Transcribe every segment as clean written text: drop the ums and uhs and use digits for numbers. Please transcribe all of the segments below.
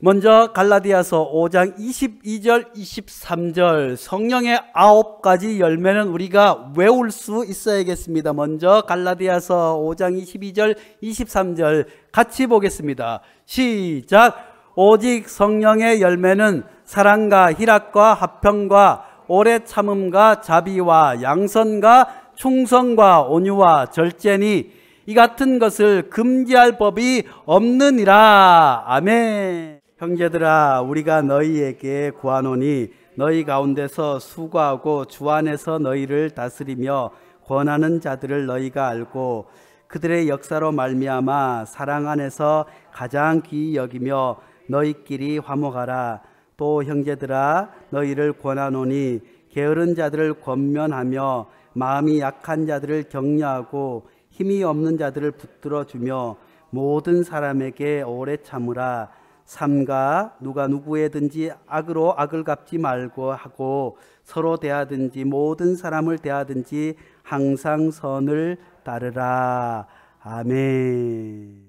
먼저 갈라디아서 5장 22절 23절 성령의 9가지 열매는 우리가 외울 수 있어야겠습니다. 먼저 갈라디아서 5장 22절 23절 같이 보겠습니다. 시작. 오직 성령의 열매는 사랑과 희락과 화평과 오래 참음과 자비와 양선과 충성과 온유와 절제니 이 같은 것을 금지할 법이 없느니라. 아멘. 형제들아, 우리가 너희에게 구하노니 너희 가운데서 수고하고 주 안에서 너희를 다스리며 권하는 자들을 너희가 알고 그들의 역사로 말미암아 사랑 안에서 가장 귀히 여기며 너희끼리 화목하라. 또 형제들아, 너희를 권하노니 게으른 자들을 권면하며 마음이 약한 자들을 격려하고 힘이 없는 자들을 붙들어주며 모든 사람에게 오래 참으라. 삼가 누가 누구에든지 악으로 악을 갚지 말고 하고 서로 대하든지 모든 사람을 대하든지 항상 선을 따르라. 아멘.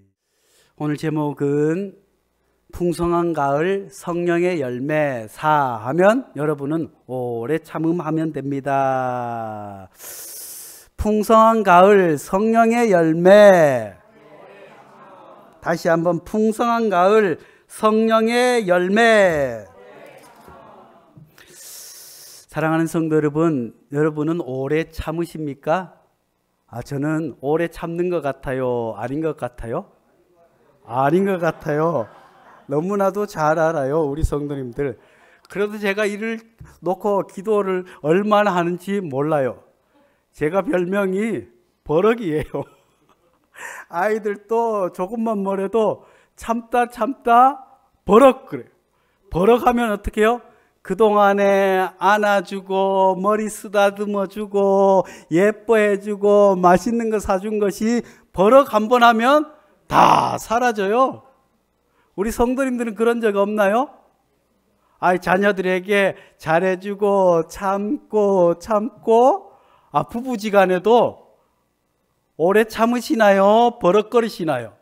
오늘 제목은 풍성한 가을 성령의 열매 4 하면 여러분은 오래 참음하면 됩니다. 풍성한 가을 성령의 열매. 다시 한번 풍성한 가을 성령의 열매. 사랑하는 성도 여러분, 여러분은 오래 참으십니까? 저는 오래 참는 것 같아요? 아닌 것 같아요? 아닌 것 같아요. 너무나도 잘 알아요, 우리 성도님들. 그래도 제가 일을 놓고 기도를 얼마나 하는지 몰라요. 제가 별명이 버럭이에요. 아이들도 조금만 뭐래도 참다 버럭 그래요. 버럭하면 어떻게 해요? 그동안에 안아주고 머리 쓰다듬어주고 예뻐해주고 맛있는 거 사준 것이 버럭 한 번 하면 다 사라져요. 우리 성도님들은 그런 적 없나요? 자녀들에게 잘해주고 참고 부부지간에도 오래 참으시나요? 버럭거리시나요?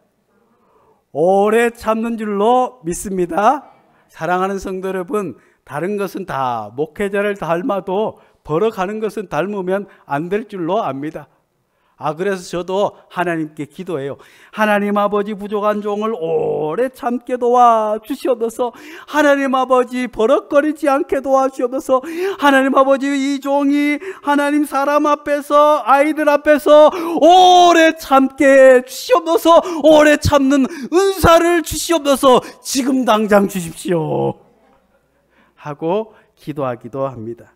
오래 참는 줄로 믿습니다. 사랑하는 성도 여러분, 다른 것은 다 목회자를 닮아도 버럭하는 것은 닮으면 안 될 줄로 압니다. 그래서 저도 하나님께 기도해요. 하나님 아버지, 부족한 종을 오래 참게 도와주시옵소서. 하나님 아버지, 버럭거리지 않게 도와주시옵소서. 하나님 아버지, 이 종이 하나님 사람 앞에서 아이들 앞에서 오래 참게 주시옵소서. 오래 참는 은사를 주시옵소서. 지금 당장 주십시오 하고 기도하기도 합니다.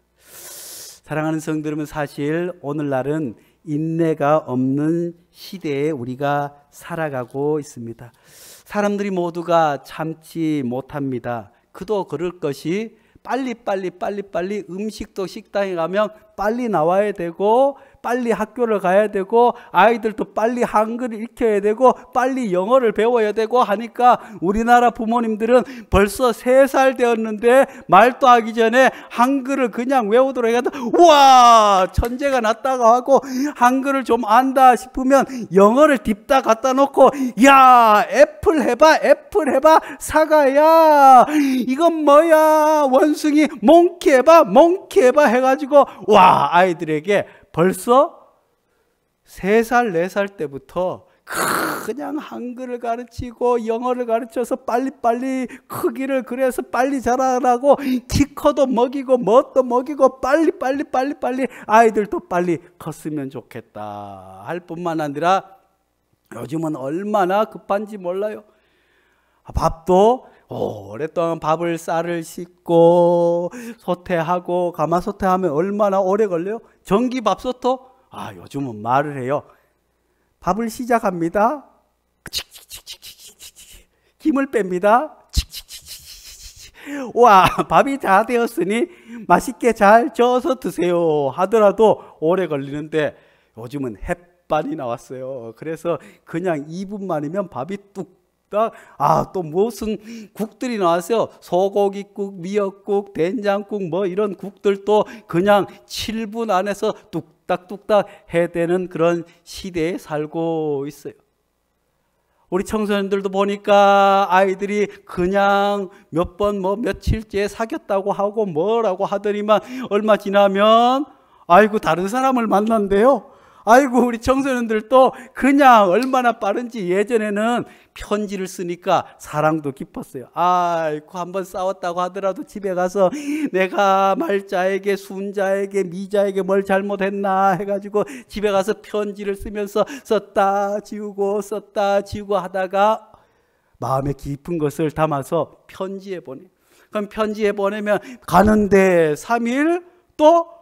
사랑하는 성도 여러분, 사실 오늘날은 인내가 없는 시대에 우리가 살아가고 있습니다. 사람들이 모두가 참지 못합니다. 그도 그럴 것이 빨리 음식도 식당에 가면 빨리 나와야 되고 빨리 학교를 가야 되고 아이들도 빨리 한글을 익혀야 되고 빨리 영어를 배워야 되고 하니까 우리나라 부모님들은 벌써 3살 되었는데 말도 하기 전에 한글을 그냥 외우도록 해도 우와 천재가 났다고 하고 한글을 좀 안다 싶으면 영어를 딥다 갖다 놓고 야 애플 해봐 사과야 이건 뭐야 원숭이 몽키 해봐 해가지고 와 아이들에게 벌써 3살, 4살 때부터 그냥 한글을 가르치고 영어를 가르쳐서 빨리 크기를 그래서 빨리 자라라고 키 커도 먹이고 뭣도 먹이고 빨리 아이들도 빨리 컸으면 좋겠다 할 뿐만 아니라 요즘은 얼마나 급한지 몰라요. 밥도 오랫동안 쌀을 씻고 소태하고 가마솥에하면 얼마나 오래 걸려요? 전기밥솥도 요즘은 말을 해요. 밥을 시작합니다. 김을 뺍니다. 와 밥이 다 되었으니 맛있게 잘 저어서 드세요 하더라도 오래 걸리는데 요즘은 햇반이 나왔어요. 그래서 그냥 2분만이면 밥이 또 무슨 국들이 나왔어요. 소고기국, 미역국, 된장국 뭐 이런 국들도 그냥 7분 안에서 뚝딱 해대는 그런 시대에 살고 있어요. 우리 청소년들도 보니까 아이들이 그냥 몇 번 며칠째 사귀었다고 하고 뭐라고 하더니만 얼마 지나면 아이고 다른 사람을 만난대요. 아이고 우리 청소년들도 그냥 얼마나 빠른지 예전에는 편지를 쓰니까 사랑도 깊었어요. 아이고 한번 싸웠다고 하더라도 집에 가서 내가 말자에게 순자에게 미자에게 뭘 잘못했나 해가지고 집에 가서 편지를 쓰면서 썼다 지우고 하다가 마음에 깊은 것을 담아서 편지에 보내. 그럼 편지에 보내면 가는데 3일 또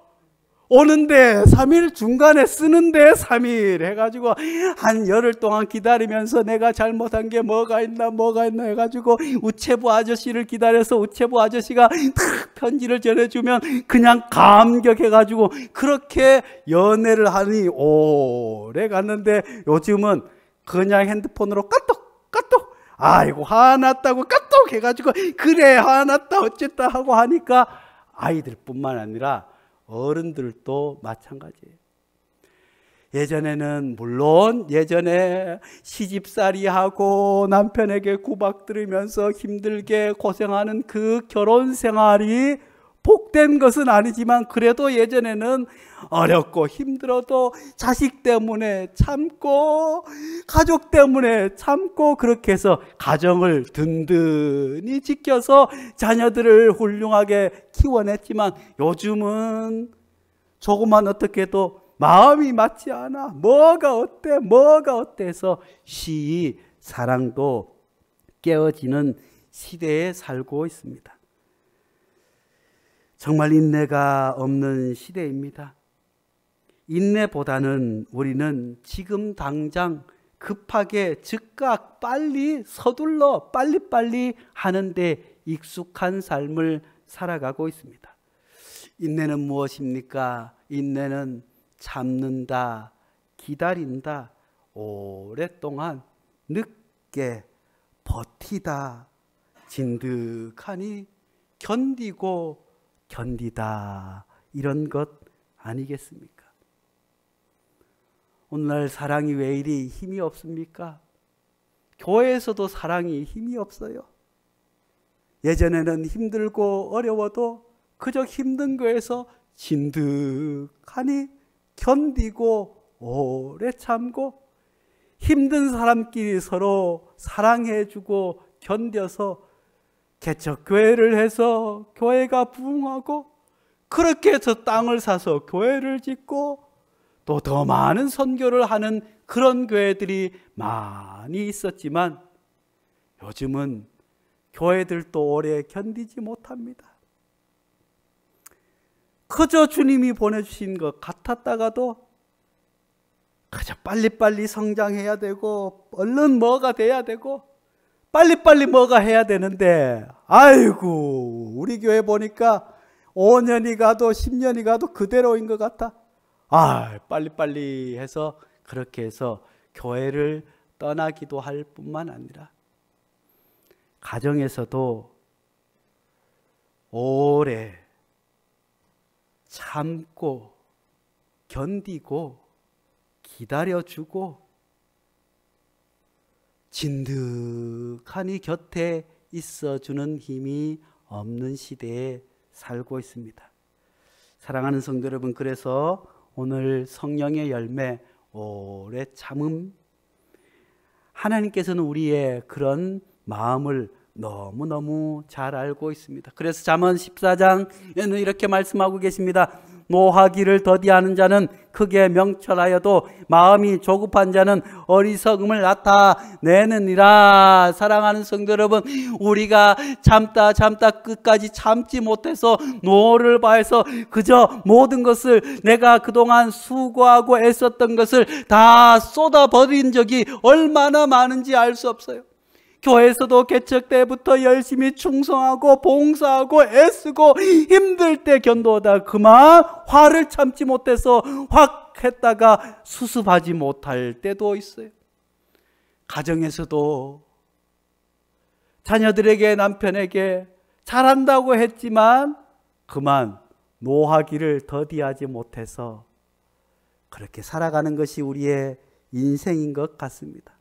오는데 3일 중간에 쓰는데 3일 해가지고 한 열흘 동안 기다리면서 내가 잘못한 게 뭐가 있나 해가지고 우체부 아저씨를 기다려서 우체부 아저씨가 탁 편지를 전해주면 그냥 감격해가지고 그렇게 연애를 하니 오래 갔는데 요즘은 그냥 핸드폰으로 까똑 아이고 화났다고 까똑 해가지고 그래 화났다 어쨌다 하고 하니까 아이들뿐만 아니라 어른들도 마찬가지예요. 예전에는 물론 예전에 시집살이하고 남편에게 구박 들으면서 힘들게 고생하는 그 결혼 생활이 복된 것은 아니지만 그래도 예전에는 어렵고 힘들어도 자식 때문에 참고 가족 때문에 참고 그렇게 해서 가정을 든든히 지켜서 자녀들을 훌륭하게 키워냈지만 요즘은 조금만 어떻게 해도 마음이 맞지 않아 뭐가 어때 해서 시이 사랑도 깨어지는 시대에 살고 있습니다. 정말 인내가 없는 시대입니다. 인내보다는 우리는 지금 당장 급하게 즉각 빨리 서둘러 빨리빨리 하는데 익숙한 삶을 살아가고 있습니다. 인내는 무엇입니까? 인내는 참는다, 기다린다, 오랫동안 늦게 버티다, 진득하니 견디다 이런 것 아니겠습니까? 오늘날 사랑이 왜 이리 힘이 없습니까? 교회에서도 사랑이 힘이 없어요. 예전에는 힘들고 어려워도 그저 힘든 거에서 진득하니 견디고 오래 참고 힘든 사람끼리 서로 사랑해주고 견뎌서 개척교회를 해서 교회가 부흥하고 그렇게 해서 땅을 사서 교회를 짓고 또 더 많은 선교를 하는 그런 교회들이 많이 있었지만 요즘은 교회들도 오래 견디지 못합니다. 그저 주님이 보내주신 것 같았다가도 그저 빨리빨리 성장해야 되고 얼른 뭐가 돼야 되고 빨리빨리 뭐가 해야 되는데 아이고 우리 교회 보니까 5년이 가도 10년이 가도 그대로인 것 같아. 빨리빨리 해서 그렇게 해서 교회를 떠나기도 할 뿐만 아니라 가정에서도 오래 참고 견디고 기다려주고 진득하니 곁에 있어주는 힘이 없는 시대에 살고 있습니다. 사랑하는 성도 여러분, 그래서 오늘 성령의 열매 오래 참음, 하나님께서는 우리의 그런 마음을 너무너무 잘 알고 있습니다. 그래서 잠언 14장에는 이렇게 말씀하고 계십니다. 노하기를 더디하는 자는 크게 명철하여도 마음이 조급한 자는 어리석음을 나타내느니라. 사랑하는 성도 여러분, 우리가 참다 끝까지 참지 못해서 노를 바해서 그저 모든 것을 내가 그동안 수고하고 애썼던 것을 다 쏟아버린 적이 얼마나 많은지 알 수 없어요. 교회에서도 개척 때부터 열심히 충성하고 봉사하고 애쓰고 힘들 때 견도하다 그만 화를 참지 못해서 확 했다가 수습하지 못할 때도 있어요. 가정에서도 자녀들에게 남편에게 잘한다고 했지만 그만 노하기를 더디하지 못해서 그렇게 살아가는 것이 우리의 인생인 것 같습니다.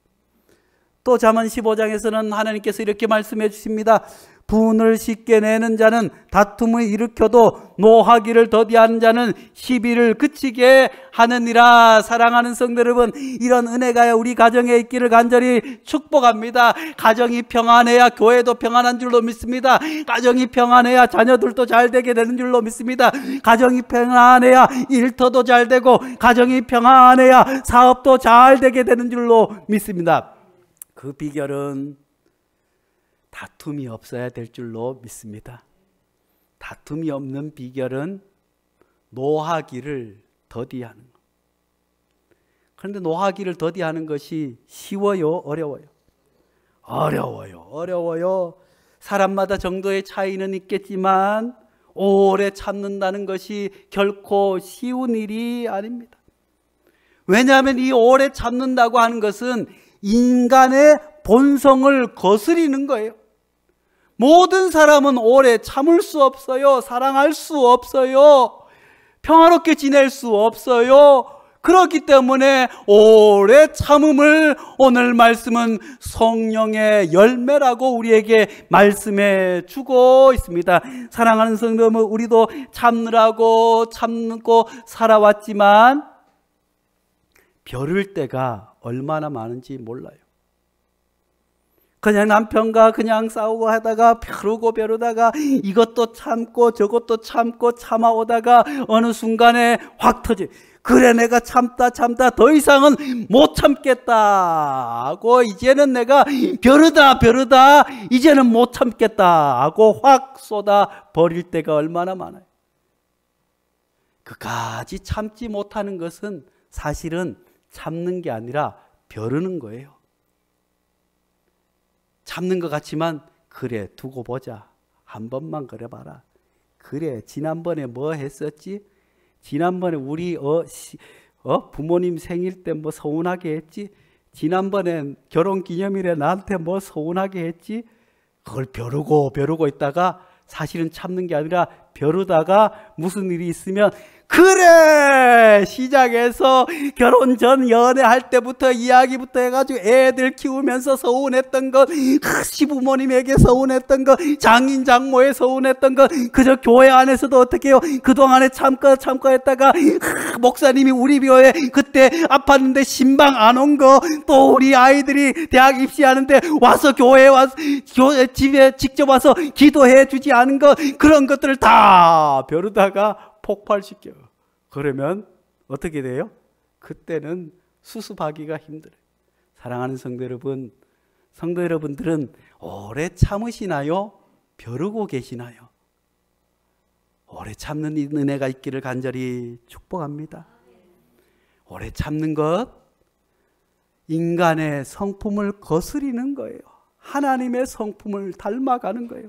또 잠언 15장에서는 하나님께서 이렇게 말씀해 주십니다. 분을 쉽게 내는 자는 다툼을 일으켜도 노하기를 더디하는 자는 시비를 그치게 하느니라. 사랑하는 성도 여러분, 이런 은혜가 우리 가정에 있기를 간절히 축복합니다. 가정이 평안해야 교회도 평안한 줄로 믿습니다. 가정이 평안해야 자녀들도 잘 되게 되는 줄로 믿습니다. 가정이 평안해야 일터도 잘 되고, 가정이 평안해야 사업도 잘 되게 되는 줄로 믿습니다. 그 비결은 다툼이 없어야 될 줄로 믿습니다. 다툼이 없는 비결은 노하기를 더디하는 것. 그런데 노하기를 더디하는 것이 쉬워요, 어려워요? 어려워요. 사람마다 정도의 차이는 있겠지만 오래 참는다는 것이 결코 쉬운 일이 아닙니다. 왜냐하면 이 오래 참는다고 하는 것은 인간의 본성을 거스리는 거예요. 모든 사람은 오래 참을 수 없어요. 사랑할 수 없어요. 평화롭게 지낼 수 없어요. 그렇기 때문에 오래 참음을 오늘 말씀은 성령의 열매라고 우리에게 말씀해 주고 있습니다. 사랑하는 성도 여러분, 우리도 참느라고 참고 살아왔지만 벼를 때가 얼마나 많은지 몰라요. 그냥 남편과 그냥 싸우고 하다가 벼르다가 이것도 참고 저것도 참고 참아오다가 어느 순간에 확 터지. 그래, 내가 참다 더 이상은 못 참겠다 하고 이제는 내가 벼르다 이제는 못 참겠다 하고 확 쏟아 버릴 때가 얼마나 많아요. 그까지 참지 못하는 것은 사실은 참는 게 아니라 벼르는 거예요. 참는 것 같지만 그래 두고 보자. 한 번만 그래봐라. 그래 지난번에 뭐 했었지? 지난번에 우리 부모님 생일 때 뭐 서운하게 했지? 지난번에 결혼기념일에 나한테 뭐 서운하게 했지? 그걸 벼르고 있다가 사실은 참는 게 아니라 벼르다가 무슨 일이 있으면 그래 시작해서 결혼 전 연애할 때부터 이야기부터 해가지고 애들 키우면서 서운했던 것, 시부모님에게 서운했던 것, 장인 장모에 서운했던 것, 그저 교회 안에서도 어떻게 해요? 그동안에 참고 했다가 목사님이 우리 교회 그때 아팠는데 신방 안 온 거, 또 우리 아이들이 대학 입시하는데 와서 교회에 와서 집에 직접 와서 기도해 주지 않은 것, 그런 것들을 다 벼르다가 폭발시켜. 그러면 어떻게 돼요? 그때는 수습하기가 힘들어요. 사랑하는 성도 여러분, 성도 여러분들은 오래 참으시나요? 벼르고 계시나요? 오래 참는 은혜가 있기를 간절히 축복합니다. 오래 참는 것, 인간의 성품을 거스리는 거예요. 하나님의 성품을 닮아가는 거예요.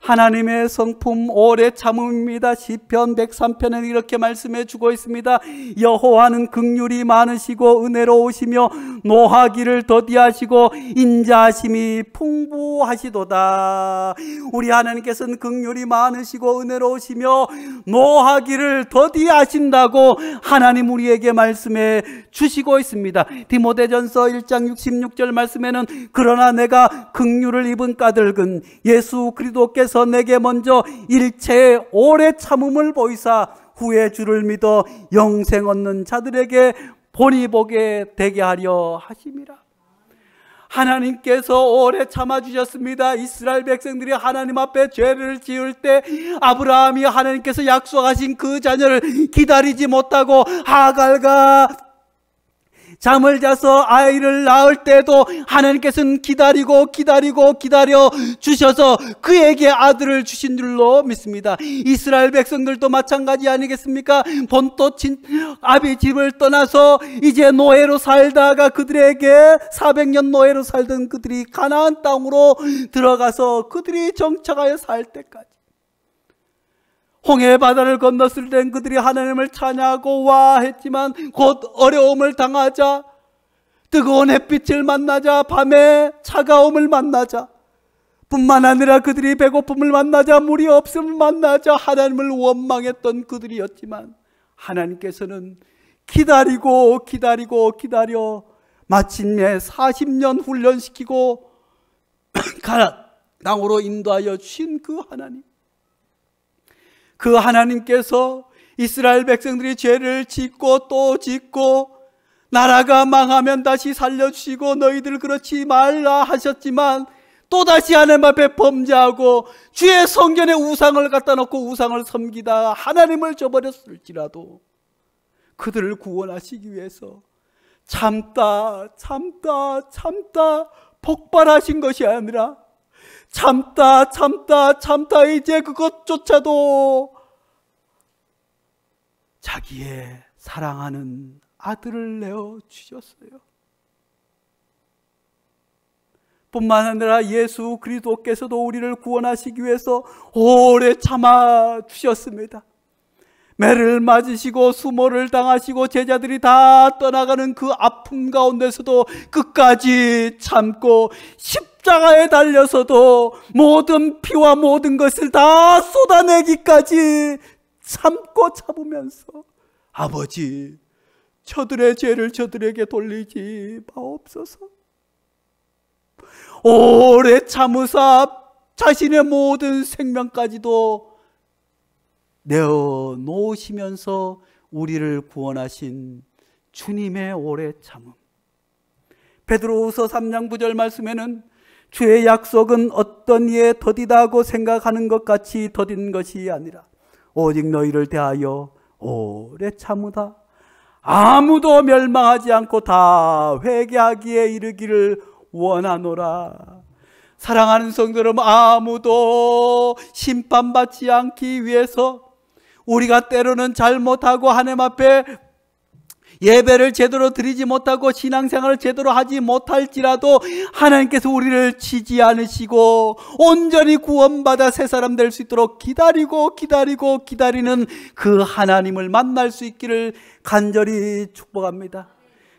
하나님의 성품 오래 참음입니다. 시편 103편에 이렇게 말씀해 주고 있습니다. 여호와는 긍휼이 많으시고 은혜로우시며 노하기를 더디하시고 인자하심이 풍부하시도다. 우리 하나님께서는 긍휼이 많으시고 은혜로우시며 노하기를 더디하신다고 하나님 우리에게 말씀해 주시고 있습니다. 디모데전서 1장 66절 말씀에는 그러나 내가 긍휼을 입은 까닭은 예수 그리스도께서 내게 먼저 일체의 오래 참음을 보이사 후에 주를 믿어 영생 얻는 자들에게 본이 보게 되게 하려 하심이라. 하나님께서 오래 참아주셨습니다. 이스라엘 백성들이 하나님 앞에 죄를 지을 때 아브라함이 하나님께서 약속하신 그 자녀를 기다리지 못하고 하갈과 잠을 자서 아이를 낳을 때도 하나님께서는 기다려 주셔서 그에게 아들을 주신 줄로 믿습니다. 이스라엘 백성들도 마찬가지 아니겠습니까? 본토 아비 집을 떠나서 이제 노예로 살다가 그들에게 400년 노예로 살던 그들이 가나안 땅으로 들어가서 그들이 정착하여 살 때까지 홍해 바다를 건넜을 땐 그들이 하나님을 찬양하고 와 했지만 곧 어려움을 당하자, 뜨거운 햇빛을 만나자, 밤에 차가움을 만나자, 뿐만 아니라 그들이 배고픔을 만나자, 물이 없음을 만나자 하나님을 원망했던 그들이었지만 하나님께서는 기다려 마침내 40년 훈련시키고 가나안으로 인도하여 주신 그 하나님, 그 하나님께서 이스라엘 백성들이 죄를 짓고 또 짓고 나라가 망하면 다시 살려주시고 너희들 그렇지 말라 하셨지만 또다시 하나님 앞에 범죄하고 주의 성전에 우상을 갖다 놓고 우상을 섬기다가 하나님을 저버렸을지라도 그들을 구원하시기 위해서 참다 폭발하신 것이 아니라 참다 이제 그것조차도 자기의 사랑하는 아들을 내어 주셨어요. 뿐만 아니라 예수 그리스도께서도 우리를 구원하시기 위해서 오래 참아 주셨습니다. 매를 맞으시고 수모를 당하시고 제자들이 다 떠나가는 그 아픔 가운데서도 끝까지 참고 십자가에 달려서도 모든 피와 모든 것을 다 쏟아내기까지 참으면서 아버지, 저들의 죄를 저들에게 돌리지 마옵소서. 오래 참으사 자신의 모든 생명까지도 내어 놓으시면서 우리를 구원하신 주님의 오래 참음. 베드로후서 3장 9절 말씀에는 주의 약속은 어떤 이에 더디다고 생각하는 것 같이 더딘 것이 아니라 오직 너희를 대하여 오래 참으다 아무도 멸망하지 않고 다 회개하기에 이르기를 원하노라. 사랑하는 성도 여러분, 아무도 심판받지 않기 위해서 우리가 때로는 잘못하고 하나님 앞에 예배를 제대로 드리지 못하고 신앙생활을 제대로 하지 못할지라도 하나님께서 우리를 치지 않으시고 온전히 구원받아 새 사람 될 수 있도록 기다리는 그 하나님을 만날 수 있기를 간절히 축복합니다.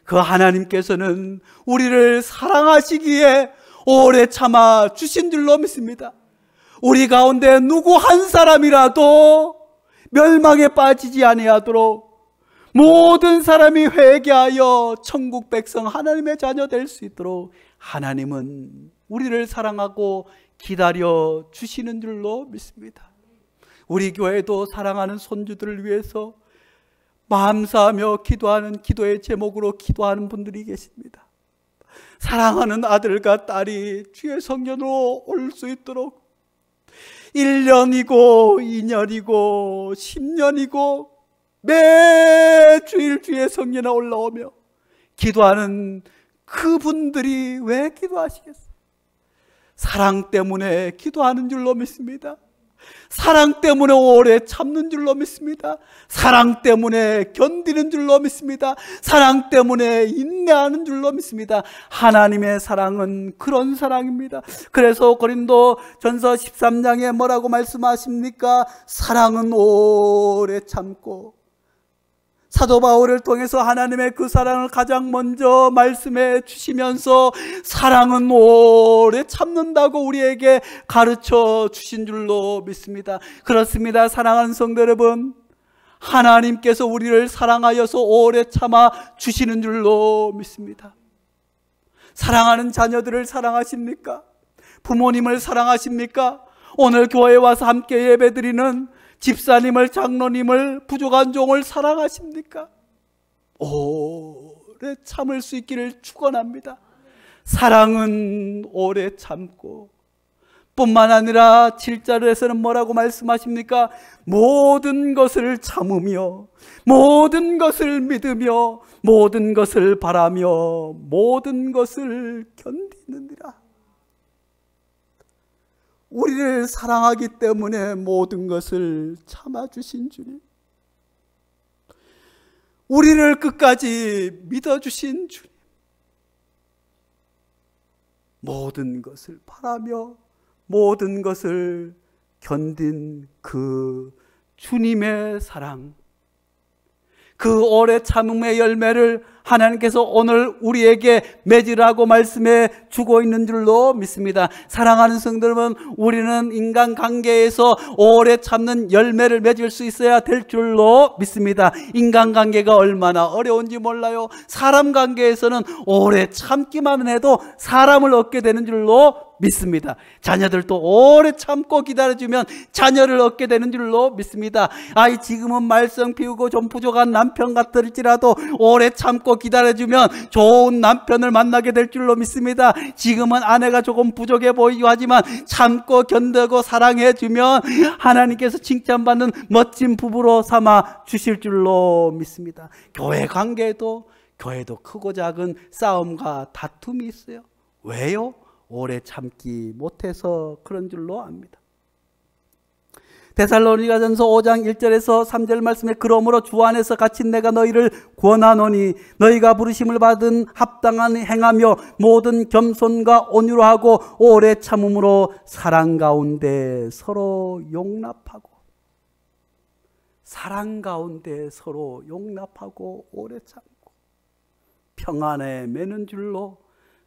그 하나님께서는 우리를 사랑하시기에 오래 참아 주신 줄로 믿습니다. 우리 가운데 누구 한 사람이라도 멸망에 빠지지 아니하도록 모든 사람이 회개하여 천국 백성 하나님의 자녀 될 수 있도록 하나님은 우리를 사랑하고 기다려 주시는 줄로 믿습니다. 우리 교회도 사랑하는 손주들을 위해서 감사하며 기도하는 기도의 제목으로 기도하는 분들이 계십니다. 사랑하는 아들과 딸이 주의 성전으로 올 수 있도록 1년이고 2년이고 10년이고 매주일 주의 성전에 올라오며 기도하는 그분들이 왜 기도하시겠어요? 사랑 때문에 기도하는 줄로 믿습니다. 사랑 때문에 오래 참는 줄로 믿습니다. 사랑 때문에 견디는 줄로 믿습니다. 사랑 때문에 인내하는 줄로 믿습니다. 하나님의 사랑은 그런 사랑입니다. 그래서 고린도전서 13장에 뭐라고 말씀하십니까? 사랑은 오래 참고. 사도 바울을 통해서 하나님의 그 사랑을 가장 먼저 말씀해 주시면서 사랑은 오래 참는다고 우리에게 가르쳐 주신 줄로 믿습니다. 그렇습니다. 사랑하는 성도 여러분, 하나님께서 우리를 사랑하여서 오래 참아 주시는 줄로 믿습니다. 사랑하는 자녀들을 사랑하십니까? 부모님을 사랑하십니까? 오늘 교회에 와서 함께 예배드리는 집사님을, 장로님을, 부족한 종을 사랑하십니까? 오래 참을 수 있기를 축원합니다. 사랑은 오래 참고 뿐만 아니라 7절에서는 뭐라고 말씀하십니까? 모든 것을 참으며 모든 것을 믿으며 모든 것을 바라며 모든 것을 견디느니라. 우리를 사랑하기 때문에 모든 것을 참아주신 주님, 우리를 끝까지 믿어주신 주님, 모든 것을 바라며 모든 것을 견딘 그 주님의 사랑, 그 오래 참음의 열매를 하나님께서 오늘 우리에게 맺으라고 말씀해 주고 있는 줄로 믿습니다. 사랑하는 성도 여러분, 우리는 인간관계에서 오래 참는 열매를 맺을 수 있어야 될 줄로 믿습니다. 인간관계가 얼마나 어려운지 몰라요. 사람 관계에서는 오래 참기만 해도 사람을 얻게 되는 줄로 믿습니다. 자녀들도 오래 참고 기다려주면 자녀를 얻게 되는 줄로 믿습니다. 지금은 말썽 피우고 좀 부족한 남편 같을지라도 오래 참고 기다려주면 좋은 남편을 만나게 될 줄로 믿습니다. 지금은 아내가 조금 부족해 보이기도 하지만 참고 견디고 사랑해주면 하나님께서 칭찬받는 멋진 부부로 삼아 주실 줄로 믿습니다. 교회도 크고 작은 싸움과 다툼이 있어요. 왜요? 오래 참기 못해서 그런 줄로 압니다. 데살로니가전서 5장 1절에서 3절 말씀에 그러므로 주 안에서 갇힌 내가 너희를 권하노니 너희가 부르심을 받은 합당한 행하며 모든 겸손과 온유로 하고 오래 참음으로 사랑 가운데 서로 용납하고 오래 참고 평안에 매는 줄로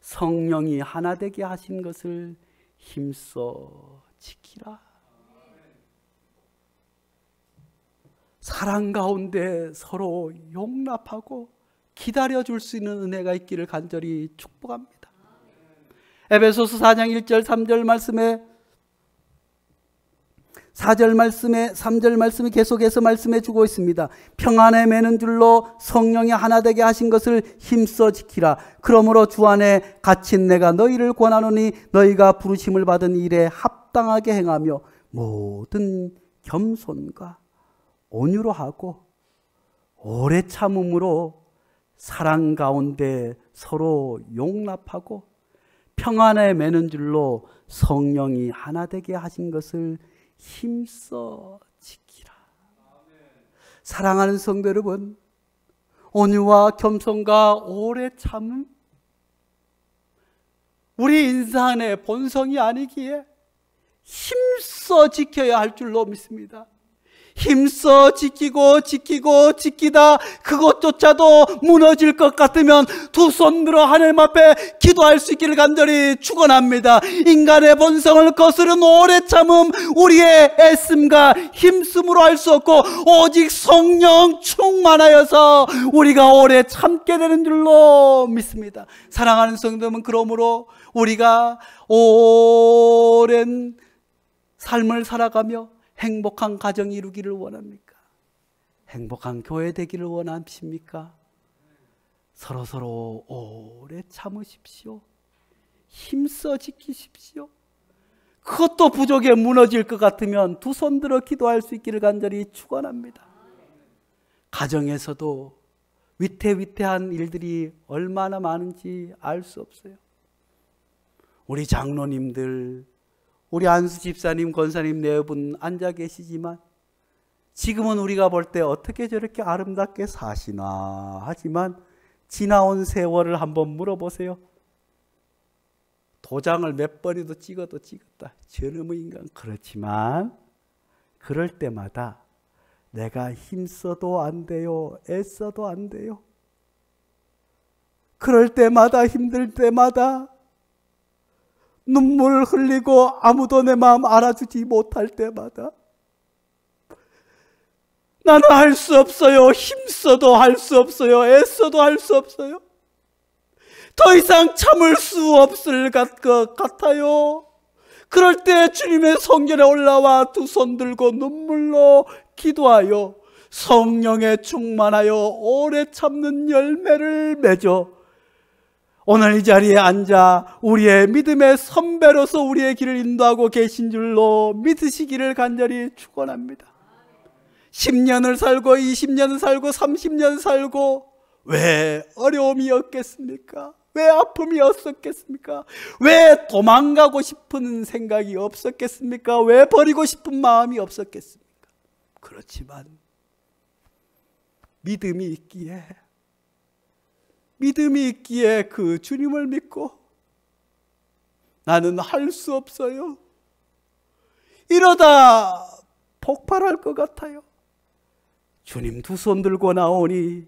성령이 하나 되게 하신 것을 힘써 지키라. 사랑 가운데 서로 용납하고 기다려줄 수 있는 은혜가 있기를 간절히 축복합니다. 에베소서 4장 1절 3절 말씀에 3절 말씀이 계속해서 말씀해 주고 있습니다. 평안에 매는 줄로 성령이 하나 되게 하신 것을 힘써 지키라. 그러므로 주 안에 갇힌 내가 너희를 권하노니 너희가 부르심을 받은 일에 합당하게 행하며 모든 겸손과 온유로 하고 오래 참음으로 사랑 가운데 서로 용납하고 평안에 매는 줄로 성령이 하나 되게 하신 것을 힘써 지키라. 사랑하는 성도 여러분, 온유와 겸손과 오래 참음, 우리 인간의 본성이 아니기에 힘써 지켜야 할 줄로 믿습니다. 힘써 지키다 그것조차도 무너질 것 같으면 두 손 들어 하나님 앞에 기도할 수 있기를 간절히 축원합니다. 인간의 본성을 거스른 오래 참음, 우리의 애씀과 힘씀으로 할 수 없고 오직 성령 충만하여서 우리가 오래 참게 되는 줄로 믿습니다. 사랑하는 성도는 그러므로 우리가 오랜 삶을 살아가며 행복한 가정 이루기를 원합니까? 행복한 교회 되기를 원하십니까? 서로 오래 참으십시오. 힘써 지키십시오. 그것도 부족해 무너질 것 같으면 두 손 들어 기도할 수 있기를 간절히 축원합니다. 가정에서도 위태위태한 일들이 얼마나 많은지 알 수 없어요. 우리 장로님들, 우리 안수 집사님, 권사님 네 분 앉아 계시지만 지금은 우리가 볼 때 어떻게 저렇게 아름답게 사시나 하지만 지나온 세월을 한번 물어보세요. 도장을 몇 번이도 찍었다. 저놈의 인간. 그렇지만 그럴 때마다 내가 힘써도 안 돼요. 애써도 안 돼요. 그럴 때마다, 힘들 때마다, 눈물 흘리고 아무도 내 마음 알아주지 못할 때마다 나는 할 수 없어요. 힘써도 할 수 없어요. 애써도 할 수 없어요. 더 이상 참을 수 없을 것 같아요. 그럴 때 주님의 성전에 올라와 두 손 들고 눈물로 기도하여 성령에 충만하여 오래 참는 열매를 맺어 오늘 이 자리에 앉아 우리의 믿음의 선배로서 우리의 길을 인도하고 계신 줄로 믿으시기를 간절히 축원합니다. 10년을 살고 20년을 살고 30년 살고 왜 어려움이 없겠습니까? 왜 아픔이 없었겠습니까? 왜 도망가고 싶은 생각이 없었겠습니까? 왜 버리고 싶은 마음이 없었겠습니까? 그렇지만 믿음이 있기에 그 주님을 믿고 나는 할 수 없어요. 이러다 폭발할 것 같아요. 주님 두 손 들고 나오니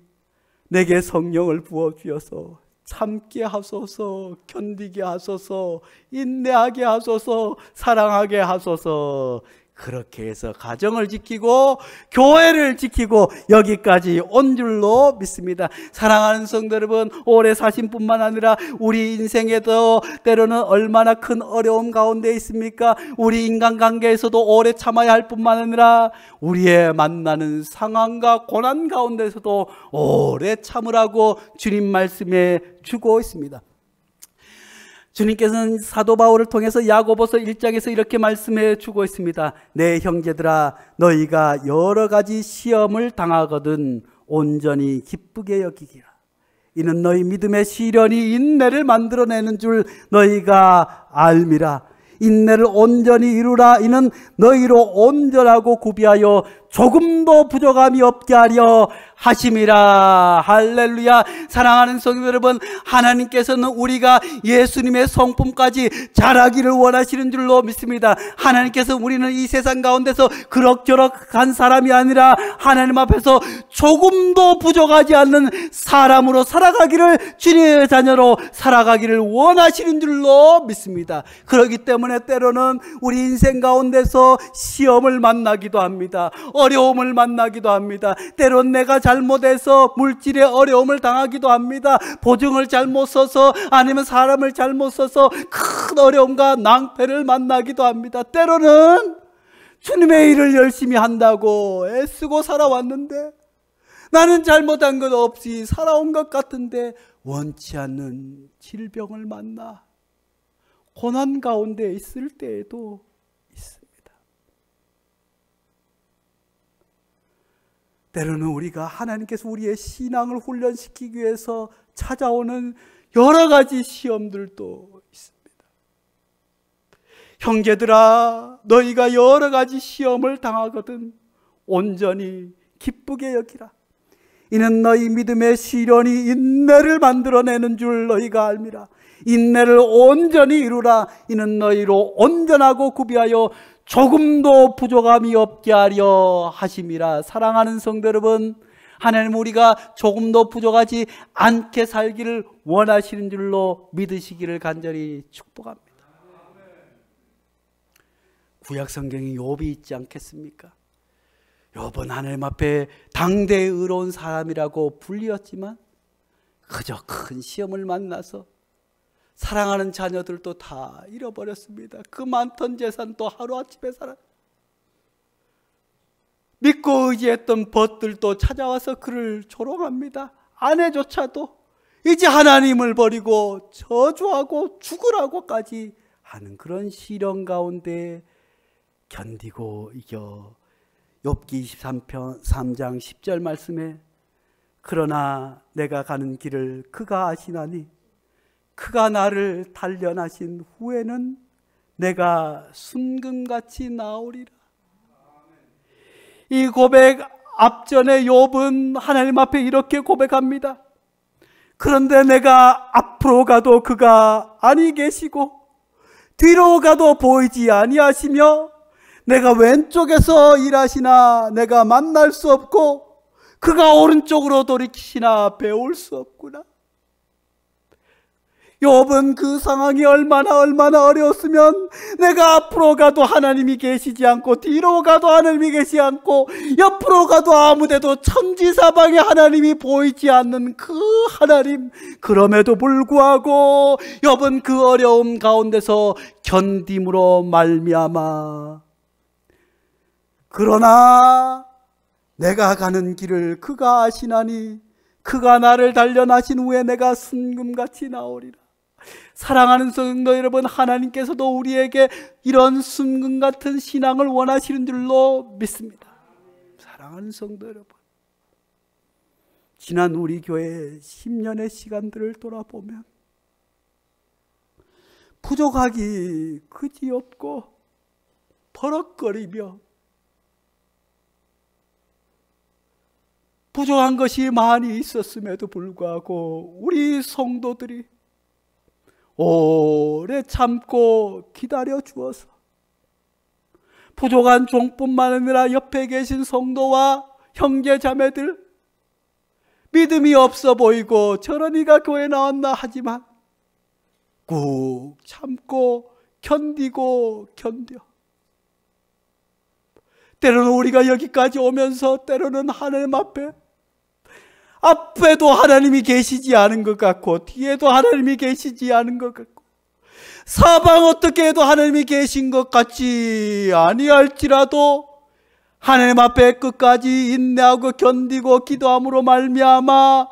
내게 성령을 부어주셔서 참게 하소서, 견디게 하소서, 인내하게 하소서, 사랑하게 하소서. 그렇게 해서 가정을 지키고 교회를 지키고 여기까지 온 줄로 믿습니다. 사랑하는 성도 여러분, 오래 사신 뿐만 아니라 우리 인생에도 때로는 얼마나 큰 어려움 가운데 있습니까? 우리 인간관계에서도 오래 참아야 할 뿐만 아니라 우리의 만나는 상황과 고난 가운데서도 오래 참으라고 주님 말씀해 주고 있습니다. 주님께서는 사도 바울을 통해서 야고보서 1장에서 이렇게 말씀해 주고 있습니다. 내 형제들아, 너희가 여러 가지 시험을 당하거든 온전히 기쁘게 여기기라. 이는 너희 믿음의 시련이 인내를 만들어내는 줄 너희가 알미라. 인내를 온전히 이루라. 이는 너희로 온전하고 구비하여 조금도 부족함이 없게 하려 하심이라. 할렐루야. 사랑하는 성도 여러분, 하나님께서는 우리가 예수님의 성품까지 자라기를 원하시는 줄로 믿습니다. 하나님께서 우리는 이 세상 가운데서 그럭저럭한 사람이 아니라 하나님 앞에서 조금도 부족하지 않는 사람으로 살아가기를, 주님의 자녀로 살아가기를 원하시는 줄로 믿습니다. 그렇기 때문에 때로는 우리 인생 가운데서 시험을 만나기도 합니다. 어려움을 만나기도 합니다. 때론 내가 잘못해서 물질의 어려움을 당하기도 합니다. 보증을 잘못 써서, 아니면 사람을 잘못 써서 큰 어려움과 낭패를 만나기도 합니다. 때로는 주님의 일을 열심히 한다고 애쓰고 살아왔는데, 나는 잘못한 것 없이 살아온 것 같은데 원치 않는 질병을 만나 고난 가운데 있을 때에도 있습니다. 때로는 우리가 하나님께서 우리의 신앙을 훈련시키기 위해서 찾아오는 여러 가지 시험들도 있습니다. 형제들아, 너희가 여러 가지 시험을 당하거든 온전히 기쁘게 여기라. 이는 너희 믿음의 시련이 인내를 만들어내는 줄 너희가 알미라. 인내를 온전히 이루라. 이는 너희로 온전하고 구비하여 조금도 부족함이 없게 하려 하심이라. 사랑하는 성도 여러분, 하나님 우리가 조금도 부족하지 않게 살기를 원하시는 줄로 믿으시기를 간절히 축복합니다. 구약 성경에 욥이 있지 않겠습니까? 욥은 하나님 앞에 당대의 의로운 사람이라고 불리었지만 그저 큰 시험을 만나서 사랑하는 자녀들도 다 잃어버렸습니다. 그 많던 재산도 하루아침에 사라. 믿고 의지했던 벗들도 찾아와서 그를 조롱합니다. 아내조차도 이제 하나님을 버리고 저주하고 죽으라고까지 하는 그런 시련 가운데 견디고 이겨. 욥기 23장 10절 말씀에 그러나 내가 가는 길을 그가 아시나니 그가 나를 단련하신 후에는 내가 순금같이 나오리라. 이 고백 앞전에 욥은 하나님 앞에 이렇게 고백합니다. 그런데 내가 앞으로 가도 그가 아니 계시고 뒤로 가도 보이지 아니하시며 내가 왼쪽에서 일하시나 내가 만날 수 없고 그가 오른쪽으로 돌이키시나 배울 수 없구나. 욥은 그 상황이 얼마나 어려웠으면 내가 앞으로 가도 하나님이 계시지 않고 뒤로 가도 하나님이 계시지 않고 옆으로 가도 아무데도 천지사방에 하나님이 보이지 않는 그 하나님, 그럼에도 불구하고 욥은 그 어려움 가운데서 견딤으로 말미암아 그러나 내가 가는 길을 그가 아시나니 그가 나를 단련하신 후에 내가 순금같이 나오리라. 사랑하는 성도 여러분, 하나님께서도 우리에게 이런 순금 같은 신앙을 원하시는 줄로 믿습니다. 사랑하는 성도 여러분, 지난 우리 교회 10년의 시간들을 돌아보면 부족하기 그지없고 버럭거리며 부족한 것이 많이 있었음에도 불구하고 우리 성도들이 오래 참고 기다려 주어서 부족한 종뿐만 아니라 옆에 계신 성도와 형제 자매들, 믿음이 없어 보이고 저런이가 교회 나왔나 하지만 꾹 참고 견디고 견뎌. 때로는 우리가 여기까지 오면서 때로는 하나님 앞에도 하나님이 계시지 않은 것 같고 뒤에도 하나님이 계시지 않은 것 같고 사방 어떻게 해도 하나님이 계신 것 같지 아니할지라도 하나님 앞에 끝까지 인내하고 견디고 기도함으로 말미암아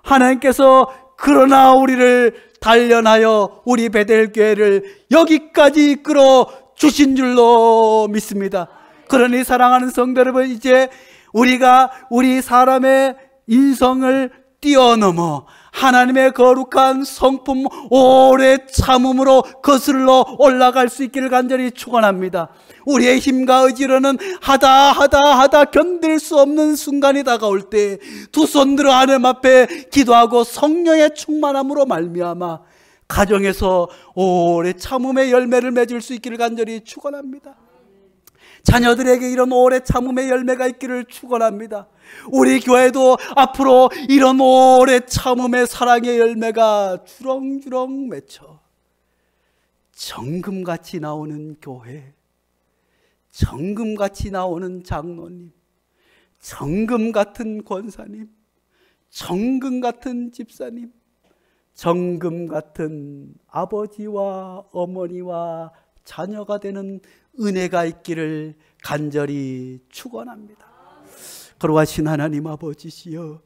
하나님께서 그러나 우리를 단련하여 우리 베델교회를 여기까지 이끌어 주신 줄로 믿습니다. 그러니 사랑하는 성도 여러분, 이제 우리가 우리 사람의 인성을 뛰어넘어 하나님의 거룩한 성품 오래 참음으로 거슬러 올라갈 수 있기를 간절히 축원합니다. 우리의 힘과 의지로는 하다 견딜 수 없는 순간이 다가올 때 두 손 들어 하나님 앞에 기도하고 성령의 충만함으로 말미암아 가정에서 오래 참음의 열매를 맺을 수 있기를 간절히 축원합니다. 자녀들에게 이런 오래 참음의 열매가 있기를 축원합니다. 우리 교회도 앞으로 이런 오래 참음의 사랑의 열매가 주렁주렁 맺혀 정금같이 나오는 교회, 정금같이 나오는 장로님, 정금 같은 권사님, 정금 같은 집사님, 정금 같은 아버지와 어머니와 자녀가 되는 은혜가 있기를 간절히 축원합니다. 거룩하신 하나님 아버지시여,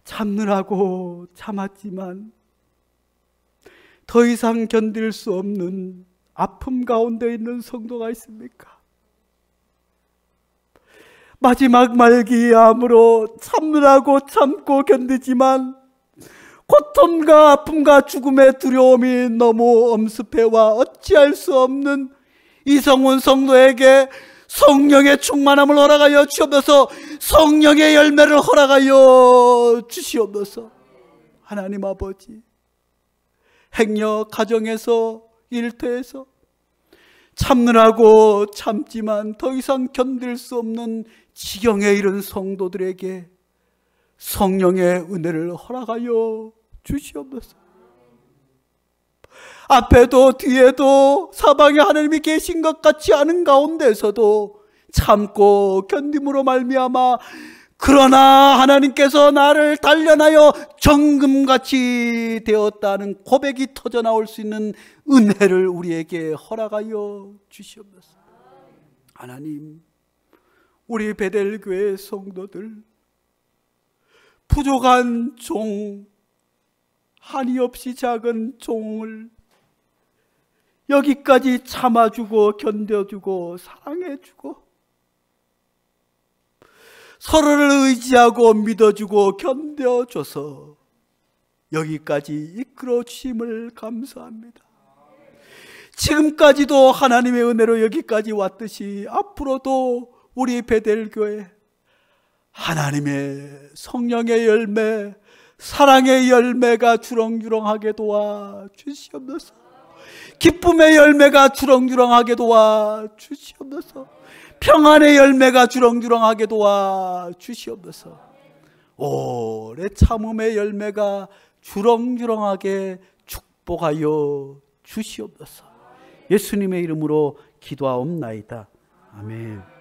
참느라고 참았지만 더 이상 견딜 수 없는 아픔 가운데 있는 성도가 있습니까? 마지막 말기암으로 참느라고 참고 견디지만 고통과 아픔과 죽음의 두려움이 너무 엄습해와 어찌할 수 없는 이성훈 성도에게 성령의 충만함을 허락하여 주시옵소서. 성령의 열매를 허락하여 주시옵소서. 하나님 아버지, 행여 가정에서 일터에서 참느라고 참지만 더 이상 견딜 수 없는 지경에 이른 성도들에게 성령의 은혜를 허락하여 주시옵소서. 앞에도 뒤에도 사방에 하나님이 계신 것 같지 않은 가운데서도 참고 견딤으로 말미암아 그러나 하나님께서 나를 단련하여 정금같이 되었다는 고백이 터져 나올 수 있는 은혜를 우리에게 허락하여 주시옵소서. 하나님, 우리 베델교회 성도들 부족한 종, 한이 없이 작은 종을 여기까지 참아주고 견뎌주고 사랑해주고 서로를 의지하고 믿어주고 견뎌줘서 여기까지 이끌어 주심을 감사합니다. 지금까지도 하나님의 은혜로 여기까지 왔듯이 앞으로도 우리 베델교회 하나님의 성령의 열매, 사랑의 열매가 주렁주렁하게 도와 주시옵소서. 기쁨의 열매가 주렁주렁하게 도와 주시옵소서. 평안의 열매가 주렁주렁하게 도와 주시옵소서. 오래 참음의 열매가 주렁주렁하게 축복하여 주시옵소서. 예수님의 이름으로 기도하옵나이다. 아멘.